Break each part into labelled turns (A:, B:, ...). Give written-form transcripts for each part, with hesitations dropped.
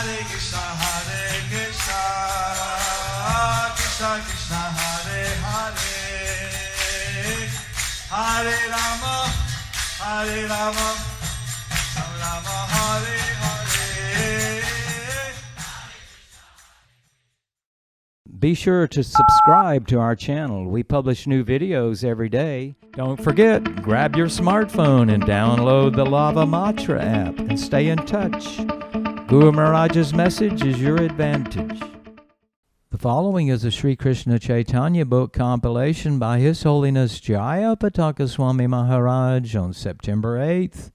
A: Hare Krishna, Krishna Krishna, Hare Hare, Hare Rama, Rama Rama, Hare Hare.
B: Be sure to subscribe to our channel. We publish new videos every day. Don't forget, grab your smartphone and download the Lava Matra app and stay in touch. Guru Maharaj's message is your advantage. The following is a Sri Krishna Chaitanya book compilation by His Holiness Jaya Pataka Swami Maharaj on September 8th,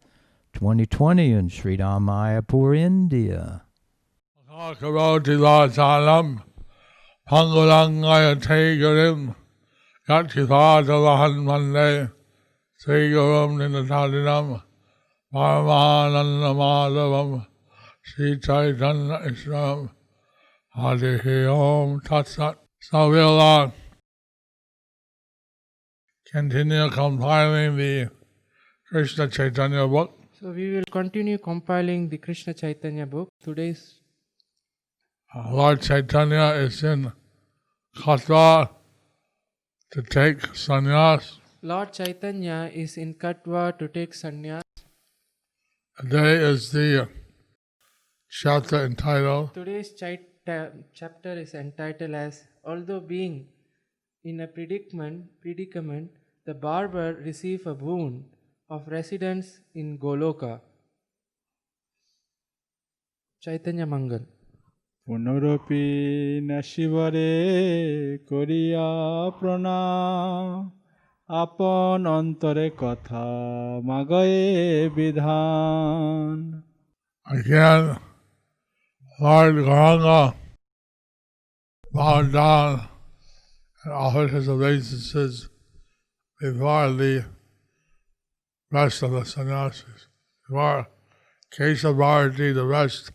B: 2020 in Sri Mayapur, India.
C: Karoti Lachalam Pangulangaya Tegarim Yatkithadalahan Mande Segaram Ninatadinam Paramananda Madhavam Sri Chaitanya Islam Harihi Om Tat Sat. So we'll continue compiling the Krishna Chaitanya book.
D: So we will continue compiling the Krishna Chaitanya book. Today's
C: Lord Chaitanya is in Katwa to take sannyas.
D: Lord Chaitanya is in Katwa to take sannyas.
C: Today is the chapter entitled
D: Today's chapter is entitled as Although being in a predicament, the barber received a boon of residence in Goloka. Chaitanya Mangal.
E: পুনরপি নাশিবরে করিয়া প্রণাম আপন অন্তরে কথা মাগয়ে বিধান.
C: again. Lord Gauranga bowed down and offered his obeisances before the rest of the sannyasis, before Kesha Bharati, the rest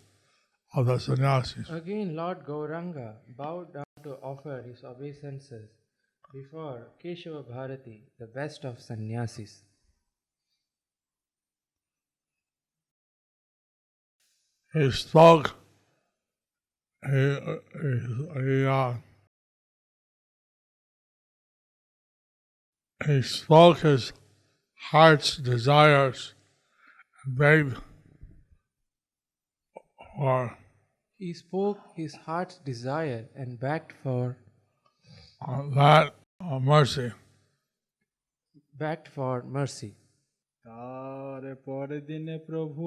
C: of the sannyasis.
D: Again, Lord Gauranga bowed down to offer his obeisances before Keshava Bharati, the best of sannyasis.
C: He spoke, he spoke his heart's desires and begged for
D: He spoke his heart's desire and begged for
C: that mercy.
D: mercy.
E: তার পরে দিনে প্রভু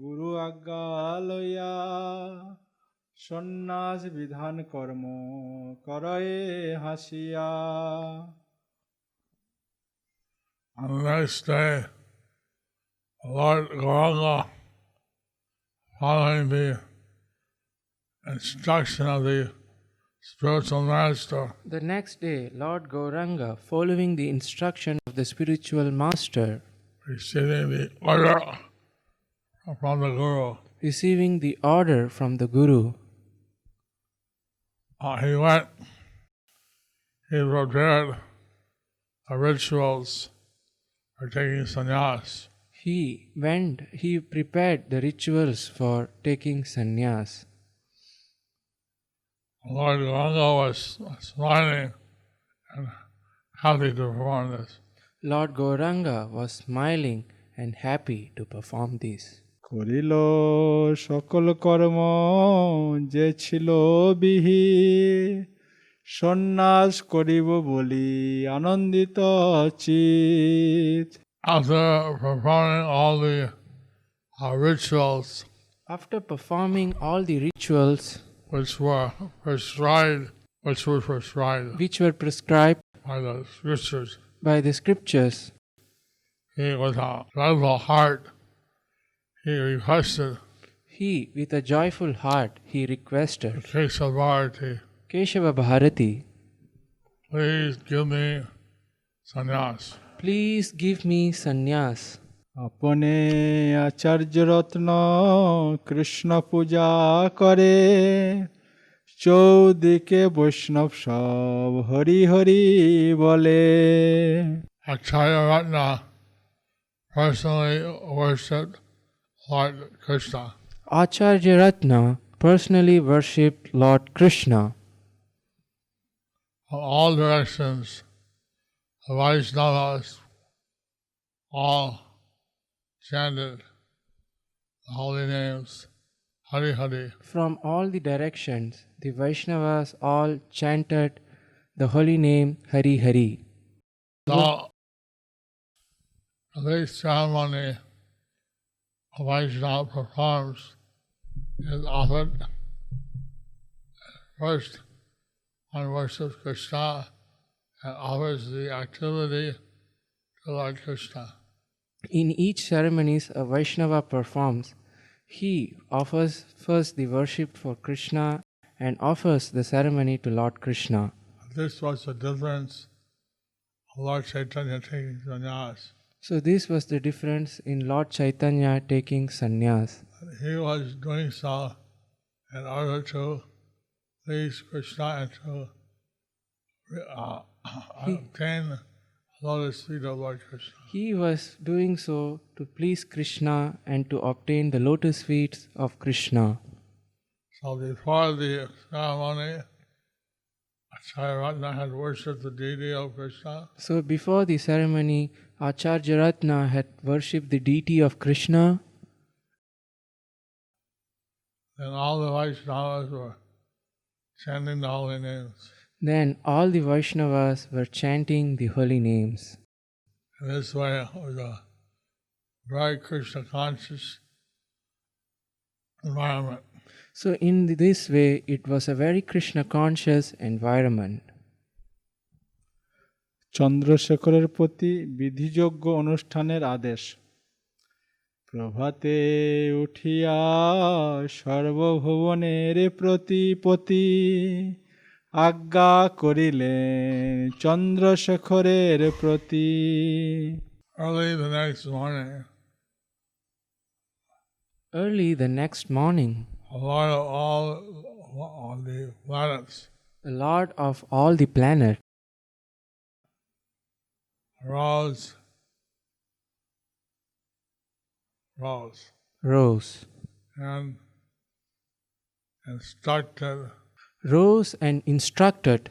E: গুরু আজ্ঞা লইয়া সন্ন্যাস বিধান কর্ম করয়ে হাসিয়া.
C: On the next day, Lord Gauranga, following the instruction of the spiritual master,
D: The next day, Lord Gauranga, following the instruction of the spiritual master,
C: receiving the order from the Guru, he prepared the rituals for taking sannyas.
D: He prepared the rituals for taking sannyas.
C: Lord Gauranga was smiling and happy to perform this.
D: Lord Gauranga was smiling and happy to perform this.
E: করিল সকল কর্ম যে ছিল বিহি সন্ন্যাস করিব বলি আনন্দিত চিত.
C: After performing all the rituals
D: After performing all the rituals
C: which were prescribed
D: by the scriptures,
C: he, with a joyful heart, he requested Keshava Bharati, please give me sannyas.
E: আপনে আচার্য রত্ন কৃষ্ণ পূজা করে চৌদিকে বৈষ্ণব সব হরি হরি বলে.
C: Acharya Ratna personally worshipped Lord Krishna.
D: Acharya Ratna personally worshipped Lord Krishna.
C: From all directions, the Vaishnavas all chanted the holy names, Hari Hari.
D: From all the directions, the Vaishnavas all chanted the holy name Hari Hari.
C: So, this ceremony a Vaishnava performs is offered first one worships Krishna and offers the activity to Lord Krishna.
D: In each ceremonies a Vaishnava performs, he offers first the worship for Krishna and offers the ceremony to Lord Krishna.
C: This was the difference of Lord Chaitanya taking sannyas.
D: So this was the difference in Lord Chaitanya taking sannyas.
C: He was doing so in order to please Krishna and to obtain the lotus feet of Lord Krishna.
D: He was doing so to please Krishna and to obtain the lotus feet of Krishna.
C: So before the ceremony, Acharya Ratna had worshipped the deity of Krishna.
D: So before the ceremony, Acharya Ratna had worshipped the deity of Krishna.
C: Then all the Vaishnavas were chanting the holy names.
D: Then all the Vaishnavas were chanting the holy names.
C: In this way, it was a very Krishna conscious environment.
D: So in this way, it was a very Krishna conscious environment.
E: চন্দ্রশেখরের প্রতি বিধিযোগ্য অনুষ্ঠানের আদেশ। প্রভাতে উঠিয়া সর্বভুবনের প্রতিপতি আজ্ঞা করিলেন চন্দ্রশেখরের প্রতি।
C: Early the next morning,
D: Early the next morning,
C: the Lord of all the planets
D: the Lord of all the planets
C: rose and instructed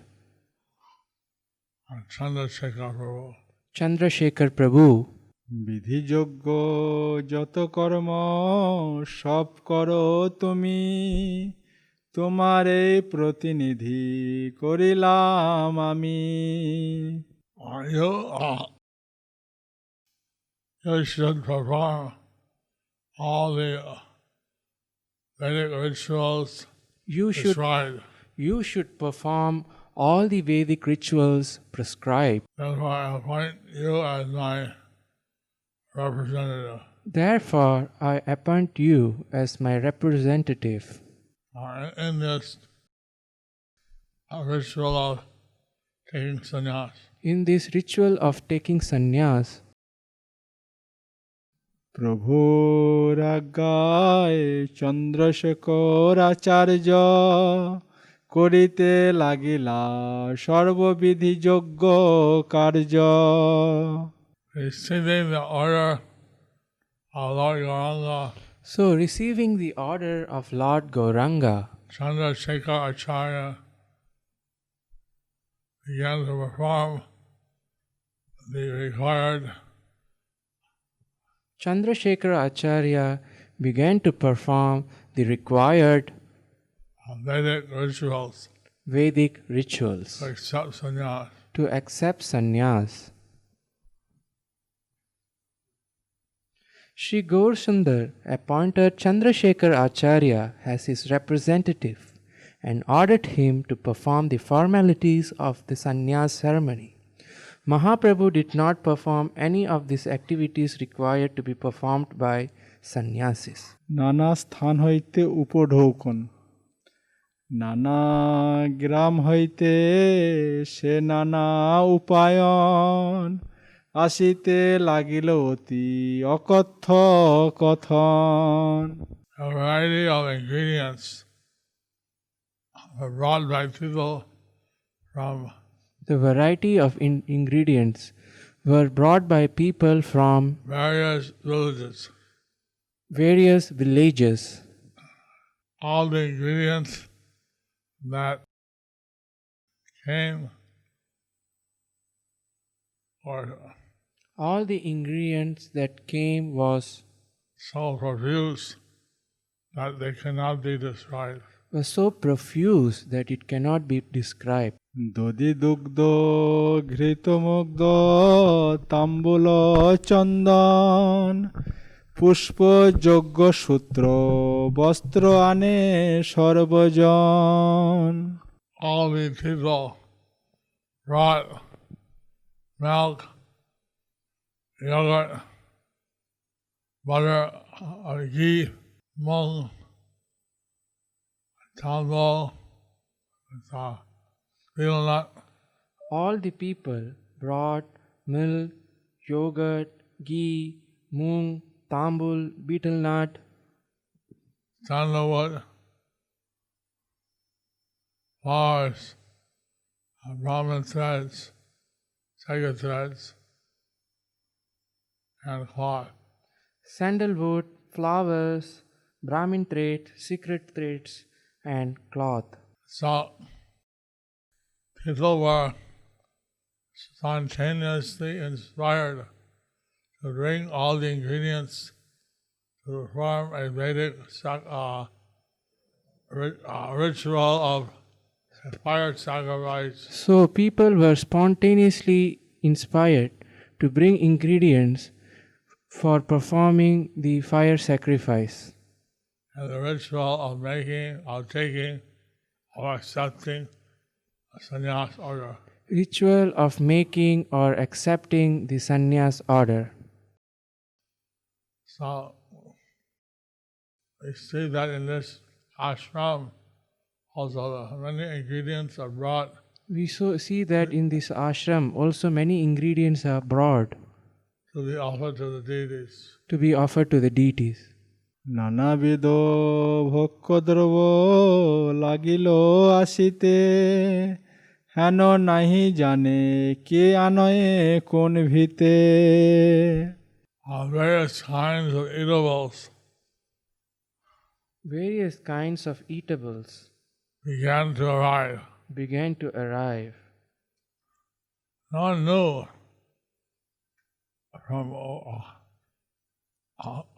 C: Chandrasekhar Prabhu.
D: Chandrasekhar Prabhu,
E: বিধিযোগ্য যত কর্ম সব করো তুমি, তোমারে প্রতিনিধি করিলাম আমি।
C: You should perform all the Vedic rituals prescribed.
D: You should perform all the Vedic rituals prescribed.
C: Therefore, I appoint you as my representative.
D: Therefore, I appoint you as my representative.
C: In this ritual of taking sannyas.
D: In this ritual of taking sannyas,
E: প্রভুর আজ্ঞায় চন্দ্রশেখর আচার্য করিতে লাগিলা সর্ববিধিযোগ্য কার্য।
C: Receiving the order of Lord Gauranga,
D: so receiving the order of Lord Gauranga,
C: Chandrasekhar Acharya began to perform the required
D: Chandrasekhar Acharya began to perform the required
C: Vedic rituals
D: to accept sannyas. Shri Gaur Sundar appointed Chandrasekhar Acharya as his representative and ordered him to perform the formalities of the sannyas ceremony. Mahaprabhu did not perform any of these activities required to be performed by sannyasis.
E: নানা স্থান হইতে উপঢৌকন, নানা গ্রাম হইতে সে নানা উপায়ন, আসিতে লাগিল অতি অকথ্য কথন।
C: A variety of ingredients were brought by people from
D: The variety of ingredients were brought by people from
C: various villages all the ingredients that came or
D: All the ingredients that came was
C: so profuse that they cannot be described.
D: was so profuse that it cannot be described.
E: দধি দুগ্ধ ঘৃতমুগ্ধ তাম্বুল চন্দন পুষ্প যজ্ঞ সূত্র বস্ত্র আনে সর্বজন
C: All these people brought milk, yogurt, butter, ghee, mung, tambo, betel nut,
D: All the people brought milk, yogurt, ghee, moong, tambul, betel nut,
C: sandalwood, flowers, Brahmin threads, sacred threads, and cloth.
D: sandalwood, flowers, Brahmin thread, secret threads, and cloth.
C: So people were spontaneously inspired to bring all the ingredients to perform a Vedic ritual of fire sacrifice.
D: So people were spontaneously inspired to bring ingredients for performing the fire sacrifice.
C: And the ritual of making, of taking, or accepting a sannyas order.
D: Ritual of making or accepting the sannyas order.
C: So we see that in this ashram also many ingredients are brought
D: We see that in this ashram also many ingredients are brought
C: to be offered to the deities.
D: to be offered to the deities.
E: নানাবিধ ভক্ষদ্রব্য লাগিল আসিতে হেন নাহি জানে কে আনয়ে কোন ভিতে
C: Various kinds of eatables
D: Various kinds of eatables
C: began to arrive.
D: began to arrive.
C: No one knew from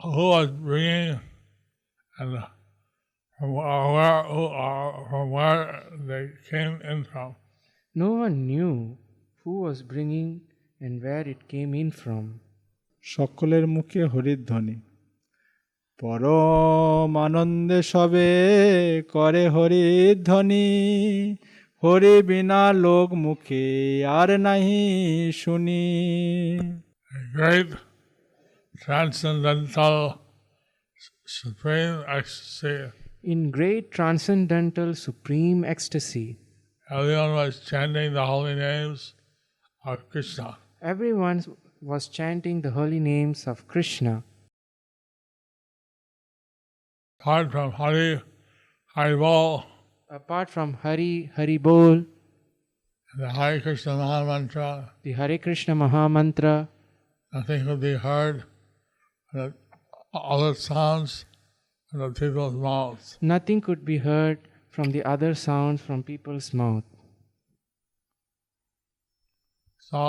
C: who was bringing and from where they came in from.
D: No one knew who was bringing and where it came in from.
E: সকলের মুখে হরিধ্বনি পরম আনন্দে সবে করে হরিধ্বনি হরি বিনা লোক মুখে আর নাহি শুনি
C: A great transcendental supreme ecstasy.
D: In great transcendental supreme ecstasy,
C: Everyone was chanting the holy names of Krishna.
D: everyone was chanting the holy names of Krishna.
C: Apart from Hari, Haribol,
D: Apart from Hari, Hari Bol,
C: the Hare Krishna Maha Mantra,
D: the Hare Krishna Maha Mantra,
C: nothing could be heard. Other sounds from the people's mouths.
D: nothing could be heard from the other sounds from people's mouth.
C: So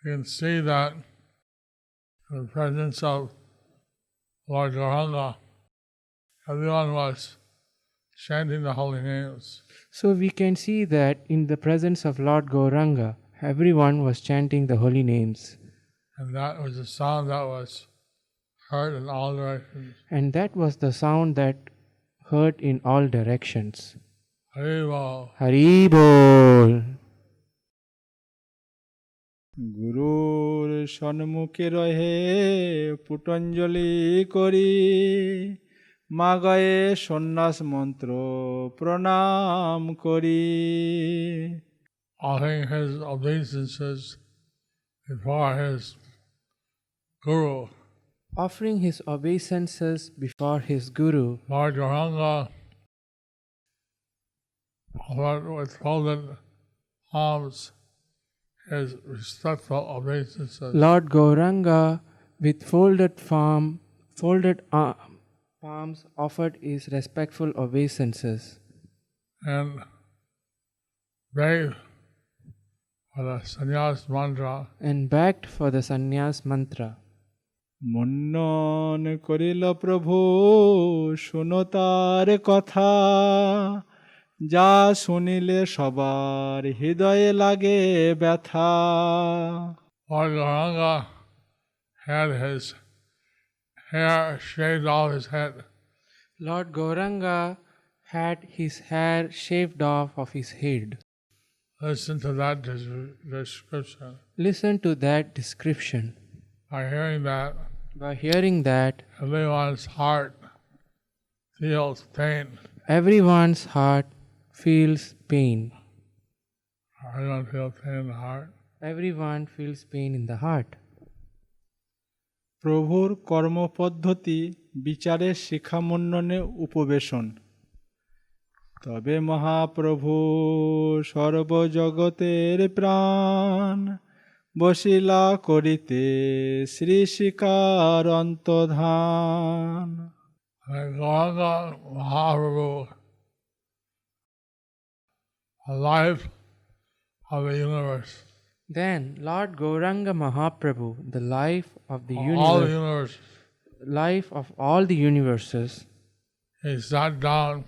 C: you can see that in the presence of Lord Gauranga, everyone was chanting the holy names.
D: So we can see that in the presence of Lord Gauranga, everyone was chanting the holy names.
C: And that was a sound that was heard in all directions.
D: And that was the sound that heard in all directions.
C: Haribol.
D: Hari Bol.
E: গুরুর সন্মুখে রহে পুটঞ্জলি করি মা গায়ে সন্ন্যাস মন্ত্র প্রণাম করি
C: Offering his obeisances before his guru.
D: Offering his obeisances before his guru,
C: Lord Gauranga offered with folded palms his respectful obeisances.
D: Lord Gauranga with folded palms offered his respectful obeisances,
C: and begged for the sannyas mantra.
D: and begged for the sannyas mantra.
E: Mannan করিল প্রভু শুনো তার কথা যা শুনিলে সবার হৃদয়ে লাগে ব্যথা
C: Lord Gauranga had his hair shaved off his head.
D: Lord Gauranga had his hair shaved off of his head.
C: Listen to that description.
D: Listen to that description.
C: By hearing that,
D: By hearing that,
C: everyone's heart feels pain.
D: everyone's heart feels pain.
C: Everyone feels pain in the heart.
D: Everyone feels pain in the heart.
E: প্রভুর কর্মপদ্ধতি বিচারের শিখামন্ডনে উপবেশন তবে মহাপ্রভু সর্বজগতের প্রাণ বসিলা করিতে শ্রী শিকার অন্তধান
C: And Gauranga Mahaprabhu, the life of the universe,
D: Then Lord Gauranga Mahaprabhu, the life of the
C: all the
D: universe,
C: universe,
D: life of all the universes,
C: he sat down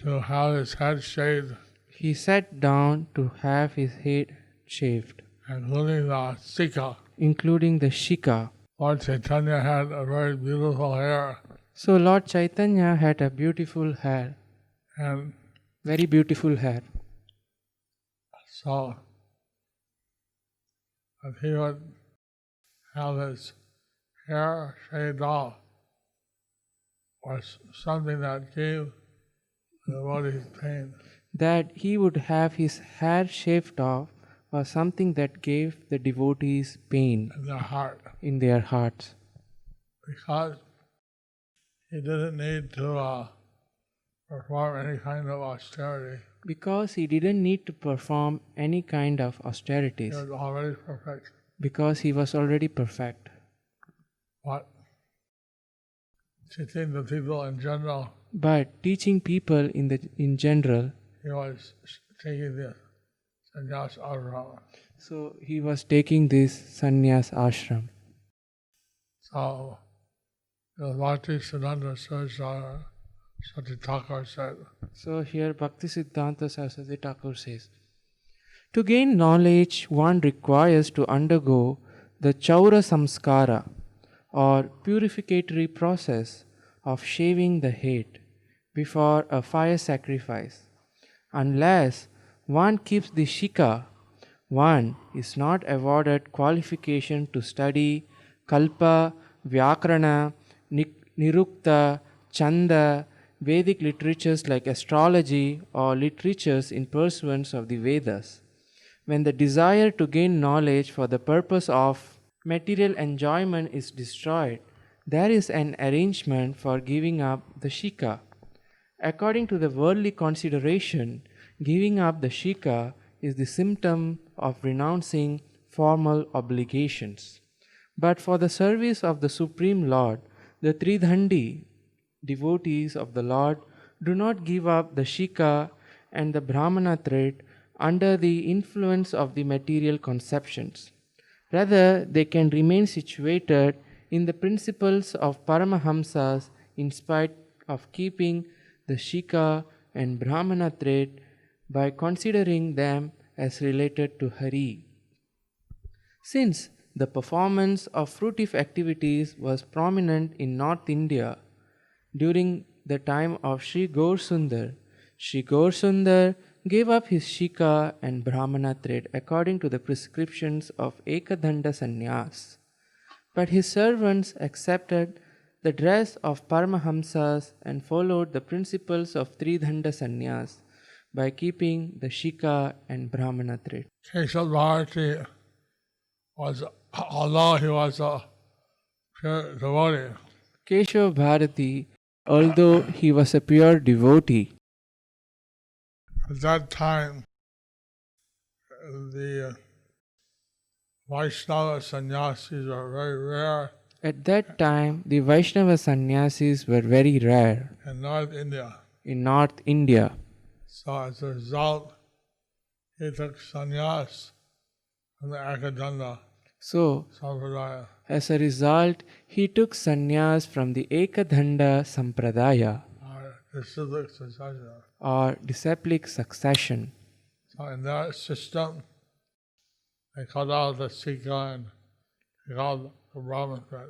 C: to have his head shaved,
D: he sat down to have his head shaved,
C: including the Sika.
D: including the shika.
C: Lord Chaitanya had a very beautiful hair,
D: So Lord Chaitanya had a beautiful hair,
C: and
D: very beautiful hair.
C: so if he would have his hair shaved off was something that gave the devotee pain.
D: That he would have his hair shaved off was something that gave the devotees pain
C: In their heart,
D: in their hearts,
C: because he didn't need to perform any kind of austerity.
D: because he didn't need to perform any kind of
C: He
D: austerities,
C: was already perfect.
D: because he was already perfect.
C: But teaching the people in general,
D: But teaching people in general,
C: he was taking the sannyas ashram.
D: so he was taking this sannyas ashram.
C: So the Bhakti Siddhanta Saraswati Thakur said,
D: So here Bhakti Siddhanta Saraswati Thakur says, to gain knowledge, one requires to undergo the Chaura Samskara or purificatory process of shaving the head before a fire sacrifice. Unless one keeps the shika, one is not awarded qualification to study Kalpa, Vyakarana, Nirukta, Chanda, Vedic literatures like astrology or literatures in pursuance of the Vedas. When the desire to gain knowledge for the purpose of material enjoyment is destroyed, there is an arrangement for giving up the shika. According to the worldly consideration, giving up the shika is the symptom of renouncing formal obligations. But for the service of the Supreme Lord, the Tridhandi devotees of the Lord do not give up the shika and the Brahmana thread under the influence of the material conceptions. Rather, they can remain situated in the principles of Paramahamsas in spite of keeping the shika and Brahmana thread by considering them as related to Hari. Since the performance of fruitive activities was prominent in North India during the time of Sri Gaur-Sundar gave up his shika and Brahmana thread according to the prescriptions of Ekadanda Sannyas. But his servants accepted the dress of Paramahamsas and followed the principles of Tridhanda Sannyas by keeping the shika and Brahmana thread.
C: Keshav Bharati was, although he was a pure devotee,
D: Keshav Bharati, although he was a pure devotee,
C: at that time the Vaishnava sannyasis were very rare
D: At that time, the Vaishnava sannyasis were very rare
C: in North India.
D: in North India.
C: So as a result, he took sannyas from the Ekadanda
D: So,
C: Sampradaya.
D: as a result, he took sannyas from the Ekadanda Sampradaya
C: Or disciplic succession.
D: or disciplic succession.
C: So in that system, they cut out the Sikha and they cut out the Brahmin thread.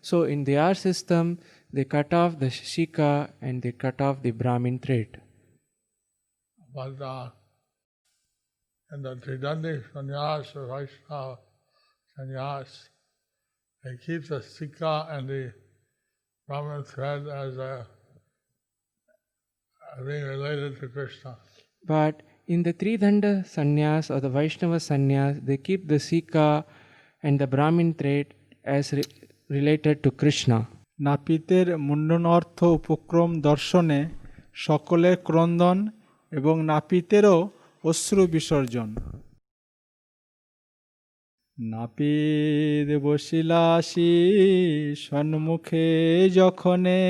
D: So, in their system, they cut off the Shika and they cut off the Brahmin thread.
C: But in the Tridandi sannyas or Vaishnava sannyas, they keep the Sikha and the Brahmin thread as being related to Krishna.
D: But in the Tridanda sannyas or the Vaishnava sannyas, they keep the Sika and the Brahmin thread as related to Krishna.
E: নাপিতের মুন্ডনার্থ উপক্রম দর্শনে সকলের ক্রন্দন এবং নাপিতেরও অশ্রু বিসর্জন। নাপিত বসিলাসি সন্মুখে যখনে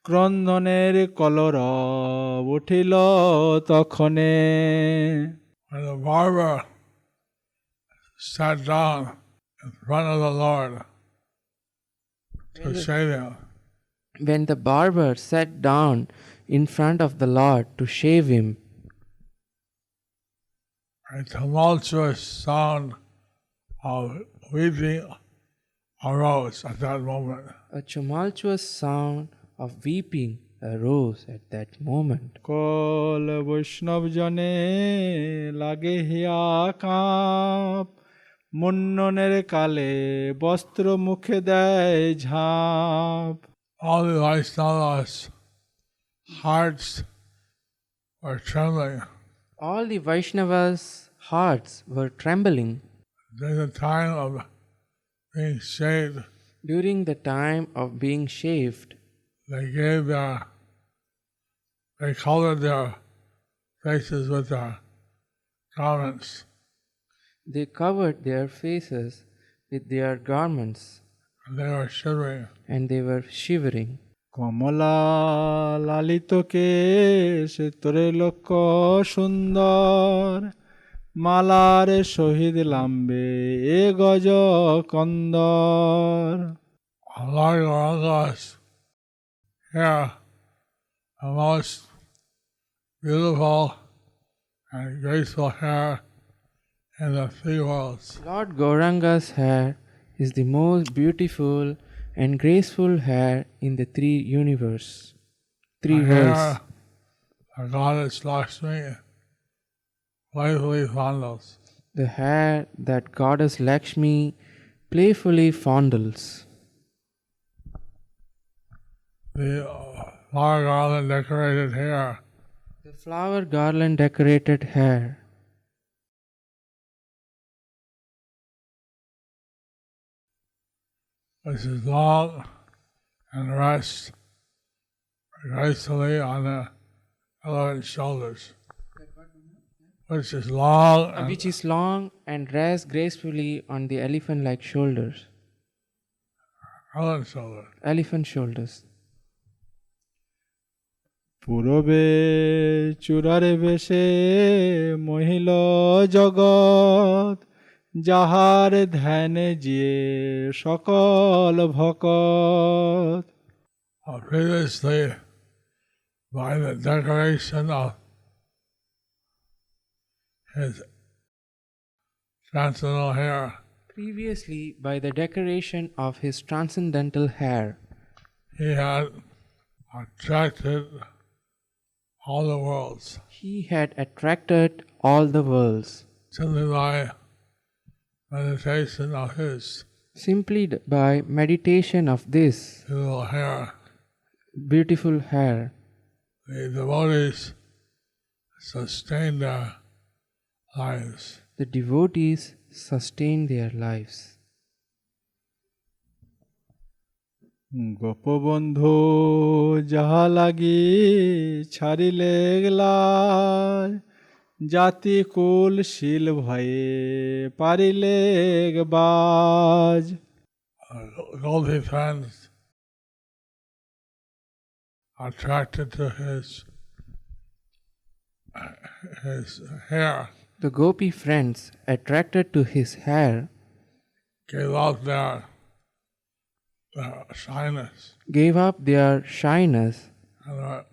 E: ক্রন্দনের কলরব উঠিল তখনে।
C: When the barber sat down in front of the Lord to shave him,
D: When the barber sat down in front of the Lord to shave him,
C: a tumultuous sound of weeping arose at that moment.
D: a tumultuous sound of weeping arose at that moment.
E: Call বৈষ্ণব জনে লাগে হিয়া কাঁপ মুন্ননের কালে বস্ত্র মুখে দেয় ঝাঁপ।
C: All the Vaishnavas' hearts were trembling.
D: All the Vaishnavas' hearts were trembling
C: During the time of being shaved,
D: during the time of being shaved.
C: they colored their faces with their garments.
D: They covered their faces with their garments
C: And they were shivering.
D: and they were shivering.
E: কমলা লালিত কেশ তোরে লক্ষ সুন্দর মালার শহীদ লাম্বে এ গজ কন্দর।
C: Lord Gauranga's hair, the most beautiful and graceful hair in the three worlds.
D: Lord Gauranga's hair is the most beautiful and graceful hair in the three
C: The
D: worlds.
C: hair the goddess Lakshmi playfully fondles.
D: The hair that goddess Lakshmi playfully fondles.
C: The flower garland decorated hair
D: The flower garland decorated hair
C: which is long and rests gracefully on the elephant's shoulders. Which is long and
D: which is long and rests gracefully on the elephant-like shoulders.
C: elephant's shoulder.
D: Elephant shoulders.
E: পূরবে চূড়ারে বেশে মহিল জগৎ যাহার ধ্যানে জিয়ে সকল ভকত।
C: Previously, by the decoration of his transcendental hair,
D: Previously, by the decoration of his transcendental hair,
C: he had attracted all the worlds
D: he had attracted all the worlds
C: simply by meditation of his
D: simply by meditation of this
C: beautiful hair.
D: beautiful hair.
C: The devotees sustained their lives.
D: The devotees sustain their lives.
E: Gopabandhu যাহা লাগি ছাড়িলে glass জাতি কুল শীল ভয়ে পারিলে বাজ।
C: Goldie fans attracted to his hair,
D: The gopi friends, attracted to his hair,
C: gave up their shyness
D: gave up their shyness
C: and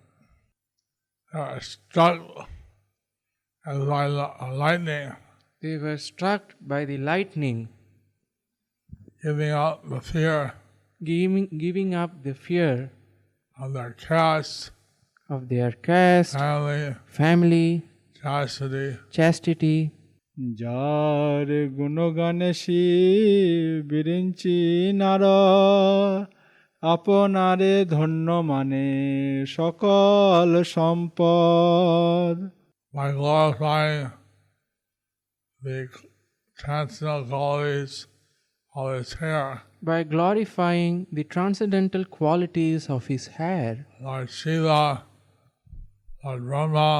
C: are struck as by lightning,
D: They were struck by the lightning,
C: giving up the fear
D: giving up the fear
C: of their caste,
D: of their caste, family,
C: chastity,
E: যার গুণগানে বিরিঞ্চি নার আপনারে ধন্য মানে সকল সম্পদ
C: by glorifying the transcendental qualities of his hair.
D: by glorifying the transcendental qualities of his hair.
C: Lord Shiva, Lord Brahma,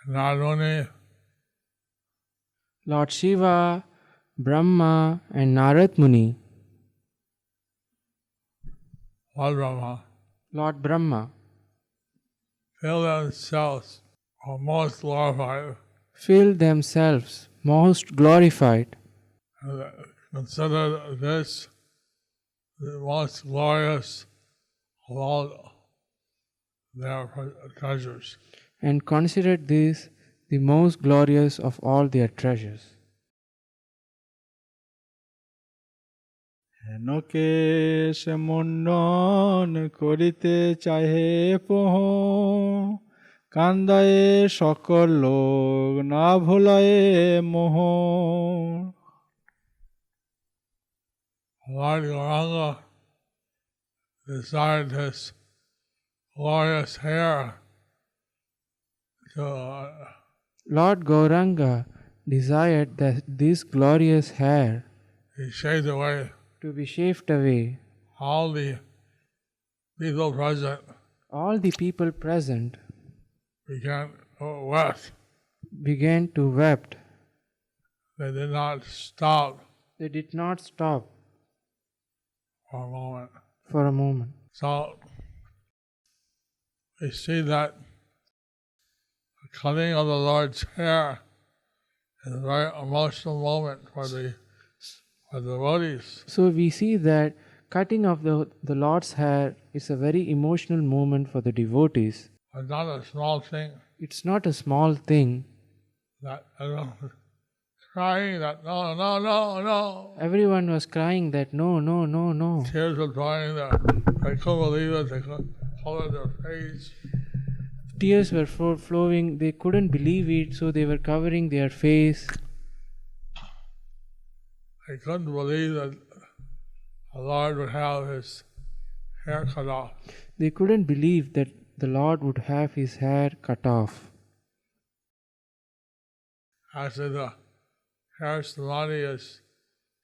C: and Naruni,
D: Lord Shiva, Brahma, and Narad Muni,
C: Lord Brahma,
D: Lord Brahma,
C: feel themselves most glorified.
D: Consider this
C: the most glorious of all their treasures.
D: and considered this the most glorious of all their treasures.
E: হেনকে সে মন্ডন করিতে চাহে পোহ কান্দায়ে সকল লোক না ভোলায়ে মোহ
C: Lord Gauranga desired this glorious hair to
D: Lord Gauranga desired that this glorious hair
C: be shaved away.
D: to be shaved away.
C: All the people present
D: All the people present
C: began to weep.
D: began to weep.
C: They did not stop
D: They did not stop
C: for a moment.
D: for a moment.
C: So we see that the cutting of the Lord's hair is a very emotional moment for the devotees.
D: So we see that cutting of the Lord's hair is a very emotional moment for the devotees.
C: It's not a small thing
D: It's not a small thing.
C: that everyone was crying that no.
D: Everyone was crying that no.
C: Tears were pouring there. They couldn't believe it. They couldn't cover their face.
D: Tears were flowing. They couldn't believe it, so they were covering their face.
C: They couldn't believe that the Lord would have his hair cut off.
D: They couldn't believe that the Lord would have his hair cut off.
C: Actually, the hair samadhi is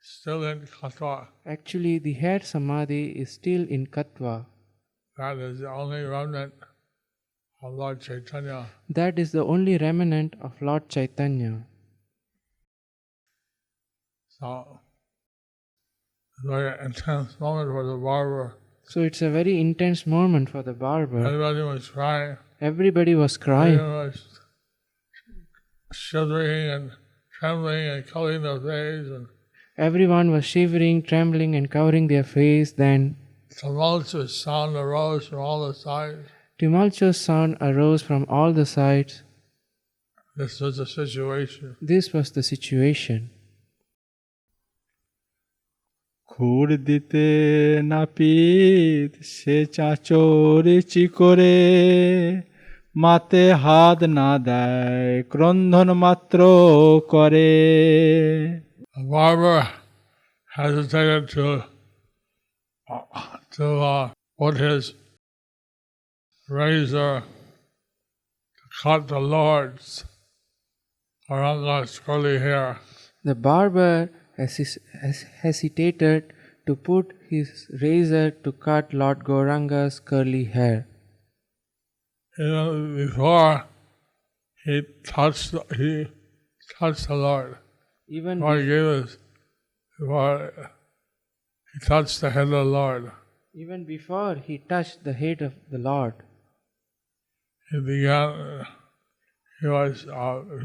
C: still in Katwa.
D: Actually, the hair samadhi is still in Katwa.
C: That is the only remnant of Lord Chaitanya.
D: That is the only remnant of Lord Chaitanya.
C: So, it's a very intense moment for the barber.
D: So it's a very intense moment for the barber.
C: Everybody was crying.
D: Everybody was crying.
C: Everyone was shivering and trembling and covering their face. And
D: Everyone was shivering, trembling, and covering their face. Then
C: tumultuous sound arose from all the sides.
D: tumultuous sound arose from all the sides.
C: This was the situation.
D: This was the situation.
E: খুর দিতে নাপিত সে চাচরে চিকরে মাতে হাত না দেয় ক্রন্ধন মাত্র করে
C: The barber hesitated to put his razor to cut the Lord's Gauranga's curly hair.
D: The barber hesitated to put his razor to cut Lord Gauranga's curly hair.
C: Before he touched
D: Even
C: the Lord. Before he touched the head of the Lord.
D: Even before he touched the head of the Lord,
C: He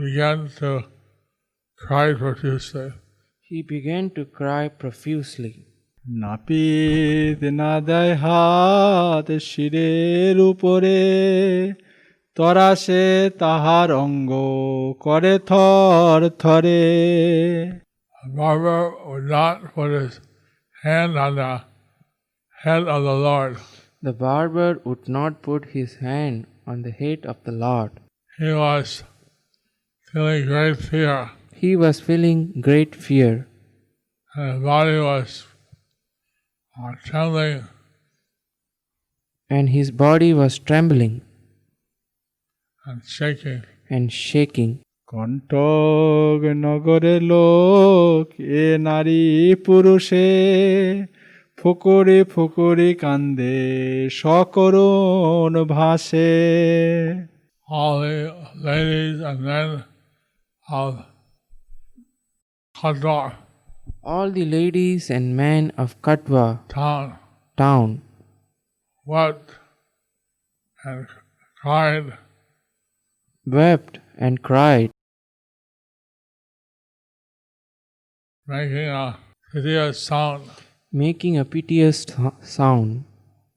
C: began to cry profusely.
D: he began to cry profusely.
E: নাপিত না দেয় হাত শিরের উপরে, তরাসে তাহার অঙ্গ করে থর থরে।
C: The barber would not put his hand on the head of the Lord.
D: The barber would not put his hand on the head of the Lord.
C: He was feeling great fear,
D: He was feeling great fear,
C: and his body was trembling.
D: and his body was trembling
C: And shaking.
D: and shaking.
E: কণ্টক নগরের লোক এ নারী পুরুষে, ফুকরে ফুকরে কান্দে সকরুণ ভাসে।
C: All the ladies and men of Khatwa
D: All the ladies and men of Katwa
C: town
D: town
C: wept and cried,
D: wept and cried,
C: making a piteous sound.
D: making a piteous sound.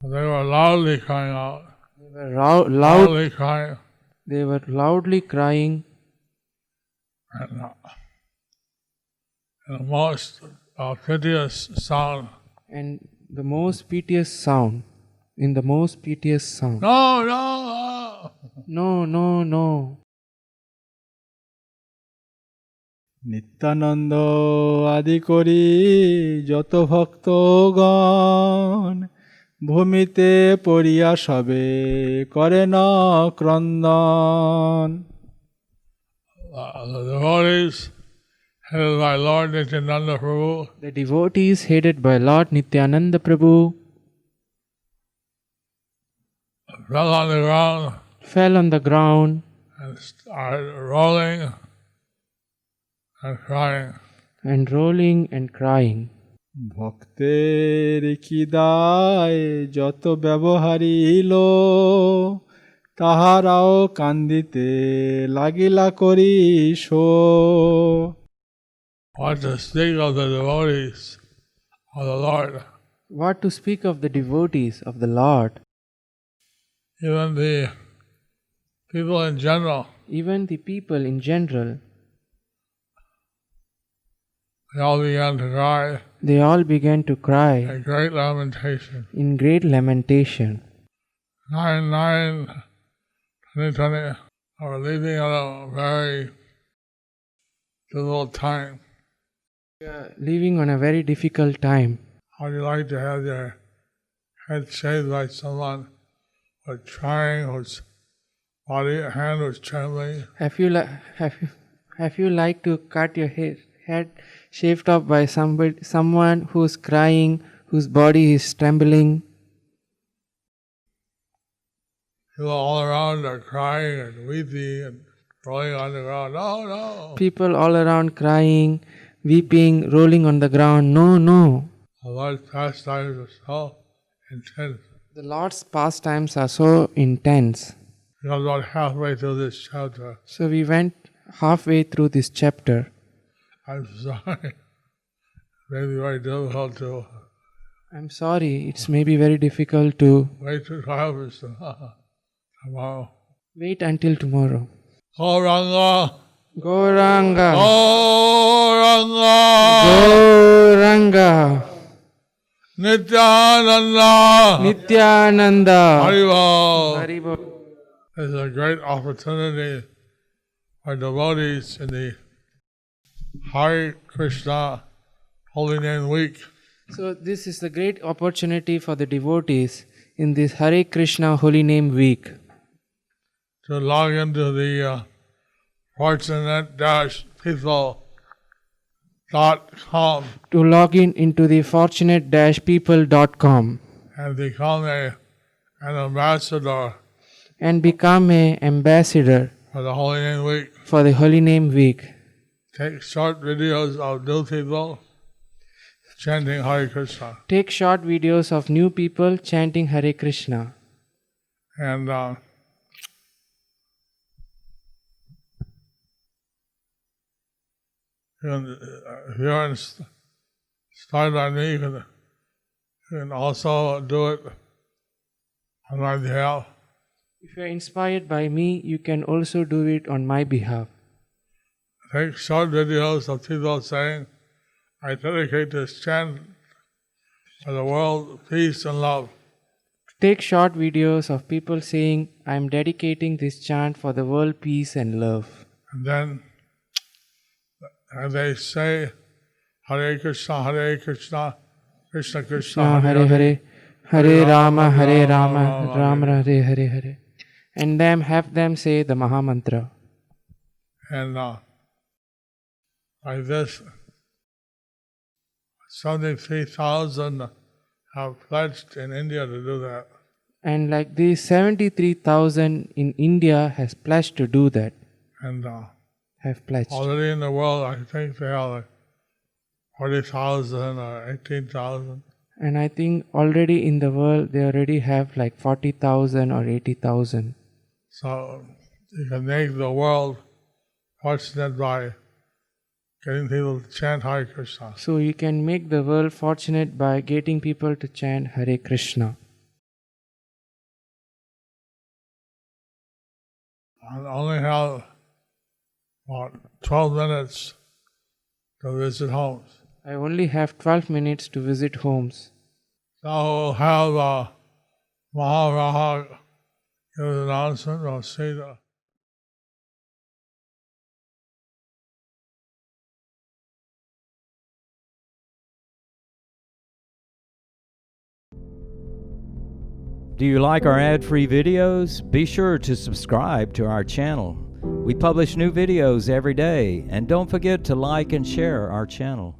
C: They were loudly crying out.
D: They were loudly
C: crying.
D: They were loudly crying,
C: And the most piteous sound.
D: and the most piteous sound, in the most piteous sound.
C: No, no,
D: No, no, no.
E: Nityananda আদি করি যত ভক্তগণ, ভূমিতে পড়িয়া সবে করে ন ক্রন্দন।
C: The devotees headed by Lord Nityananda Prabhu
D: The devotees headed by Lord Nityananda Prabhu
C: fell on the ground
D: fell on the ground
C: and started rolling and crying.
D: and rolling and crying.
E: ভক্তের কি দায় যত ব্যবহারিল, তাহারাও কান্দিতে লাগিলা করি show.
C: What to speak of the devotees of the Lord?
D: What to speak of the devotees of the Lord?
C: Even the people in general,
D: Even the people in general,
C: they all began to cry
D: they all began to cry
C: in great lamentation.
D: in great lamentation.
C: 9/9/2020, are leaving at a very difficult time.
D: We are living on a very difficult time.
C: How do you like to have your head shaved by someone who's trying, whose hand was trembling?
D: Have you like to cut your head shaved off by someone who's crying, whose body is trembling?
C: People all around are crying and weeping and rolling on the ground. No, no.
D: People all around crying, weeping, rolling on the ground. No, no.
C: The Lord's pastimes are so intense.
D: The Lord's pastimes are so intense.
C: We got about halfway through this chapter.
D: So we went halfway through this chapter.
C: I'm sorry. Maybe very difficult to
D: I'm sorry, it's maybe very difficult to
C: wait to harvest tomorrow.
D: wait until tomorrow.
C: Gauranga!
D: Gauranga!
C: Gauranga!
D: Gauranga!
C: Nityananda!
D: Nityananda!
C: Haribo!
D: Haribo!
C: This is a great opportunity for devotees in the Hare Krishna Holy Name Week
D: So this is the great opportunity for the devotees in this Hare Krishna Holy Name Week
C: to log into the fortunate-people.com
D: to log into the fortunate-people.com
C: and become an ambassador
D: and become an ambassador
C: for the Holy Name Week.
D: for the Holy Name Week.
C: Take short videos of new people chanting Hare Krishna.
D: Take short videos of new people chanting Hare Krishna.
C: And if you're inspired by me, you can also do it on my behalf.
D: If you are inspired by me, you can also do it on my behalf.
C: Take short videos of people saying, I dedicate this chant for the world, peace and love.
D: Take short videos of people saying, I am dedicating this chant for the world, peace and love.
C: And then they say, Hare Krishna, Krishna Krishna,
D: Krishna Hare Hare, Hare Rama, Rama Hare Hare. And then have them say the Maha Mantra.
C: And like this, 73,000 have pledged in India to do that.
D: And like these 73,000 in India has pledged to do that.
C: And
D: have pledged.
C: Already in the world, I think they have like 40,000 or 18,000.
D: And I think already in the world, they already have like 40,000 or 80,000.
C: So you can make the world fortunate by getting people to chant Hare Krishna.
D: So you can make the world fortunate by getting people to chant Hare Krishna.
C: I only have about 12 minutes to visit homes.
D: I only have 12 minutes to visit homes.
C: So we'll have Maharaja give an announcement or say the.
B: Do you like our ad-free videos? Be sure to subscribe to our channel. We publish new videos every day, and don't forget to like and share our channel.